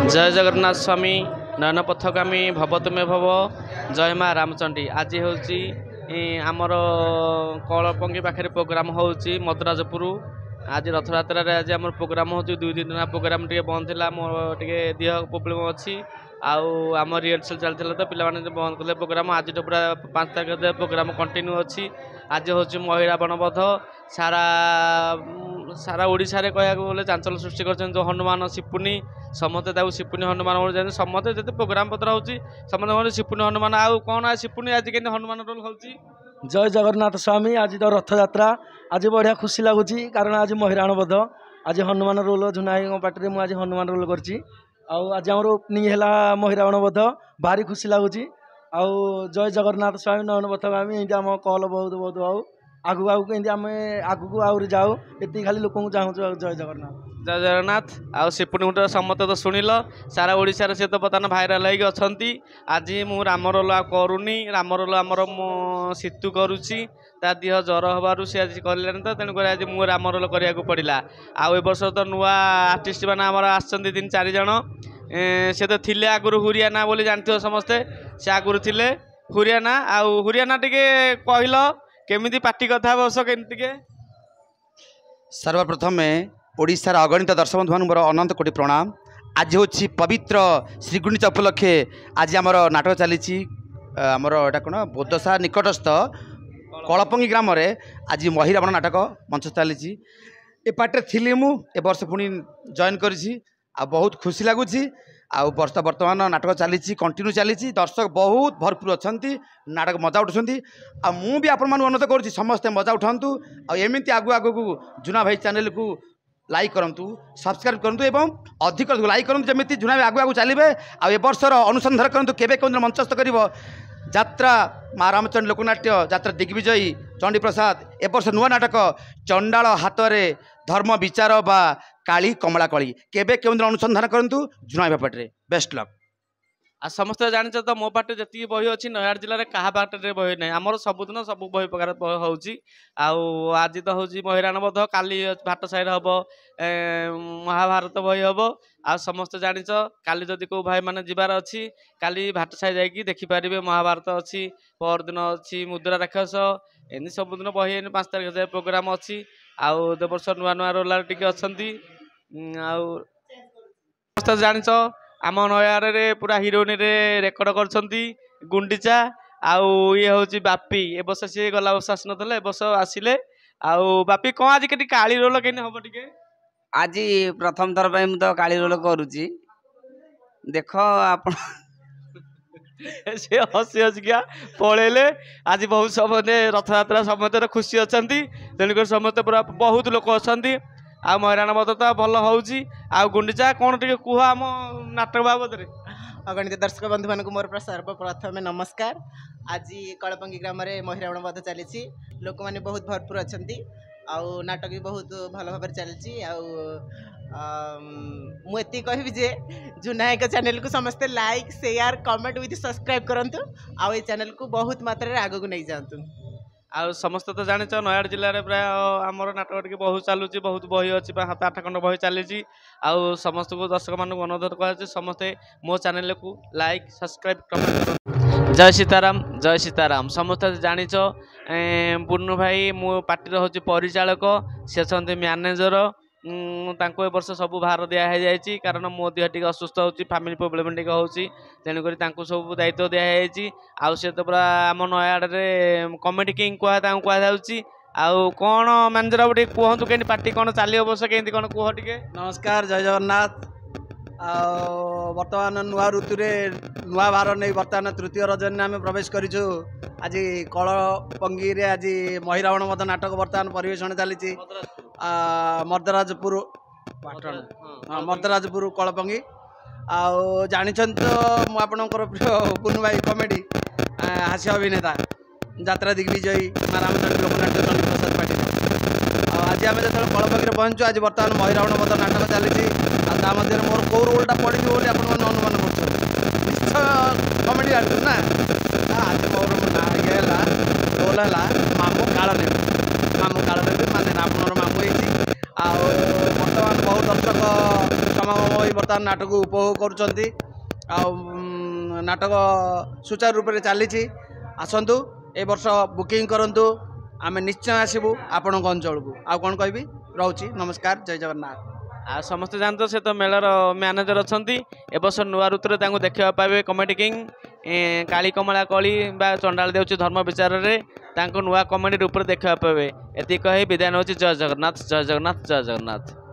जय जगन्नाथ स्वामी नयन पथगामी भव तुमे भव जय माँ रामचंडी आज हूँ आमर कलपंगी पाखे प्रोग्राम हो मद्राजपुर आज रथयात्रा आज आम प्रोग्राम हो 2 दिन प्रोग्राम टे बंद था मोर टे देह प्रोब्लेम अच्छी आम रिहर्सल चलता तो पाने बंद कले प्रोग्राम आज तो पूरा 5 तारिख प्रोग्राम कंटिन्यू अच्छी आज हूँ महिला बनबध सारा सारा ओडिशा रे कहया बोले चांचल सृष्टि कर हनुमान शिपुनी समते शिपुनी हनुमान बोले समते जो प्रोग्राम पत्र हो समते शिपुनी हनुमान आउ कौन शिपुनी आज के हनुमान रोल हो जय जगन्नाथ स्वामी आज तो रथ यात्रा आज बढ़िया खुशी लगुच कारण आज महिराण बध आज हनुमान रोल झुनाई पार्टी में आज हनुमान रोल कर आज आम ओपनिंग है महिराण बध भारी खुशी लगुच जय जगन्नाथ स्वामी नयन पथगामी ये आम कल बहुत बहुत आउ आगू आगू कमी आम आगू आउरी जाऊ ये खाली लोक चाहूँ जय जगन्नाथ जय जगन्नाथ आउ शिपुनी गुटर समते तो शुणिल सारा ओडिशा रे से तो बर्तमान भाइराल होगी अच्छा आज मु राम रोल करूनी राम रोल आमर सीतु करुच्ची ता देह ज्वर हबार सी आज कर तो तेणुक आज मु राम रोल करा पड़ा आउ ए वर्ष तो नुआ आर्टिस्ट मैंने आमर आसछन्ति 3-4 जन से तो थिले आगुरु हुरियाना बोली जानथियो समस्ते से आगुरु थिले हुरियाना आउ हुरियाना टिके कहल केमिति पार्टी कथा बस के सर्वप्रथम ओडिशार अगणित दर्शक बंधु मोर अनंत कोटि प्रणाम। आज हूँ पवित्र श्रीगुंडीचा उपलक्षे आज आमर नाटक चली आमर एटा कौन बोदसा निकटस्थ कलपंगी ग्राम आज महिरावण नाटक मंच चली ए पार्टी थी मु ए वर्ष पुणी जॉइन करी बहुत खुशी लगुच बर्तमान नाटक चली कंटिन्यू चली दर्शक बहुत भरपूर अच्छा नाटक मजा उठुंट मु भी आपण अनुरोध करुँच समस्ते मजा उठातु एमती आगु आगू जुना भाई चैनल को लाइक करूँ सब्सक्राइब करूँ एवं अधिक लाइक करूँ जमी जुना आगु आगू चलिए ए वर्षर अनुसंधान करूँ केवे कौन मंचस्थ कर जात्रा माँ रामचंडी लोकनाट्य जात्रा दिग्विजयी चंडी प्रसाद ए वर्ष नुआ नाटक चंडाल हाथ में धर्म विचार बा काली कमला कली केवे केउन अनुसंधान करूँ जुना पाटे बेस्ट लक आ समस्त जानिଛ तो मो पाटे जति बही अच्छी नयागढ़ जिले में क्या पाटे बही ना आमर सबुदिन सब बही प्रकार आज तो हूँ महिराण बध काली भाट साई हम महाभारत बही हम आ समस्त जानिଛ काली जदि को भाई माने जीवार अच्छी काली भाट साई जाकि देखिपारे महाभारत अच्छी परदिन अच्छी मुद्रा राक्षस एमती सबुदिन बही 5 तारिख जाए प्रोग्राम अच्छी आउ दे वर्ष नुआ नुआ रोलार टिके अच्छी समस्त जानिଛ आम नयागढ़ पूरा हिरोइन रे रेकर्ड कर गुंडीचा आउ ये हूँ बापी ए बस सी गला वर्ष आस ना ए बस आसिले आउ बापी कौन आज के काली रोल के हम टे आज प्रथम थर पे तो काली रोल करुच्ची देख आप से हसी हसिका पलैले आज बहुत समझे रथयात्रा समस्त खुशी अच्छा तेणुक समस्त पूरा बहुत लोक अच्छा आ महिराण बध तो भल हो गुंडीचा कौन टे कह आम नाटक बाबद अगणित दर्शक बंधु मानक मोर सर्वप्रथम नमस्कार। आज कलपंगी ग्राम में महिरावण बध चली लोक मैंने बहुत भरपूर अच्छा आउ नाटक भी बहुत भल भाव चलती मुझे कहबी जे जुनायक चैनल को समस्ते like share comment with subscribe करूँ आउ ये चैनल को बहुत मात्रा आग को नहीं जातु आ समस्त तो जानिଛ नयागढ़ जिले में प्राय आमर नाटक टी बहुत चलुची बहुत बही अच्छी 7-8 खंड बही चली समस्त को दर्शक मानक अनुरोध कर समस्ते मो चैनल को लाइक सब्सक्राइब कमेंट जय सीताराम समस्त जानिଛ बुन्नू भाई मो पार्टी हूँ परिचालक सी अच्छा मैनेजर तांको ए वर्ष सब भार दिखाई कारण मो देह टी असुस्थ हो फैमिली प्रोब्लेम टी हो तेणुक सब दायित्व दिखाई आउ से तो पूरा आम नयागढ़ कमेटी किंग कहुच्छी आउ कौन मैनेजर बाबू टे कहतु के पार्टी कौन चलो वर्ष के कौन कह टे नमस्कार जय जगन्नाथ बर्तमान नुआ ऋतु नुआ भार नहीं बर्तमान तृतीय रजनी आम प्रवेश करूँ आज कलपंगी आज महिरावण मत नाटक बर्तमान परिवेषण चली मर्दराजपुर पाटन मर्दराजपुर कलपंगी आउ जानी तो मुझर प्रिय बुनु भाई कमेडी हास्य अभिनेता जात्रा दिग्विजयी माँ रामचंडी लोकनाट्य चंडी प्रसाद पाटी आज आम जो कलपंगी पहुँचु आज बर्तमान महिरावण मत नाटक चली मध्य मोर कौ रोलटा पड़ी बोली आप अनुमान कर निश्चय कमेडी आर्टिस्ट ना आज मोर ना ये रोल है मामू कालने मामू कालने माने आपनर मामू बर्तमान बहुत दर्शक ସମାଗମ ହୋଇ ବର୍ତ୍ତମାନ ନାଟକ ଉପଭୋଗ କରୁଛନ୍ତି ଆଉ ନାଟକ ସୁଚାରୁ ରୂପରେ ଚାଲିଛି ଆସନ୍ତୁ ଏ ବର୍ଷ ବୁକିଂ କରନ୍ତୁ ଆମେ ନିଶ୍ଚୟ ଆସିବୁ ଆପଣଙ୍କ ଅଞ୍ଚଳକୁ ଆଉ କ'ଣ କହିବି ରହୁଛି ନମସ୍କାର ଜୟ ଜଗନ୍ନାଥ ଆଉ ସମସ୍ତେ ଜାଣିଛ ସେ ତ ମେଳାର ମ୍ୟାନେଜର ଅଛନ୍ତି ଏ ବର୍ଷ ନୂଆ ଋତୁରେ ତାଙ୍କୁ ଦେଖିବାକୁ ପାଇବେ କମେଡି କିଙ୍ଗ କାଳୀ କମଳା କଳି ବା ଚଣ୍ଡାଳ ଦେଉଛି ଧର୍ମ ବିଚାରରେ ତାଙ୍କୁ ନୂଆ କମେଡି ରୂପରେ ଦେଖିବାକୁ ପାଇବେ ଏତିକି କହି ବିଦାୟ ନେଉଛି ଜୟ ଜଗନ୍ନାଥ ଜୟ ଜଗନ୍ନାଥ ଜୟ ଜଗନ୍ନାଥ।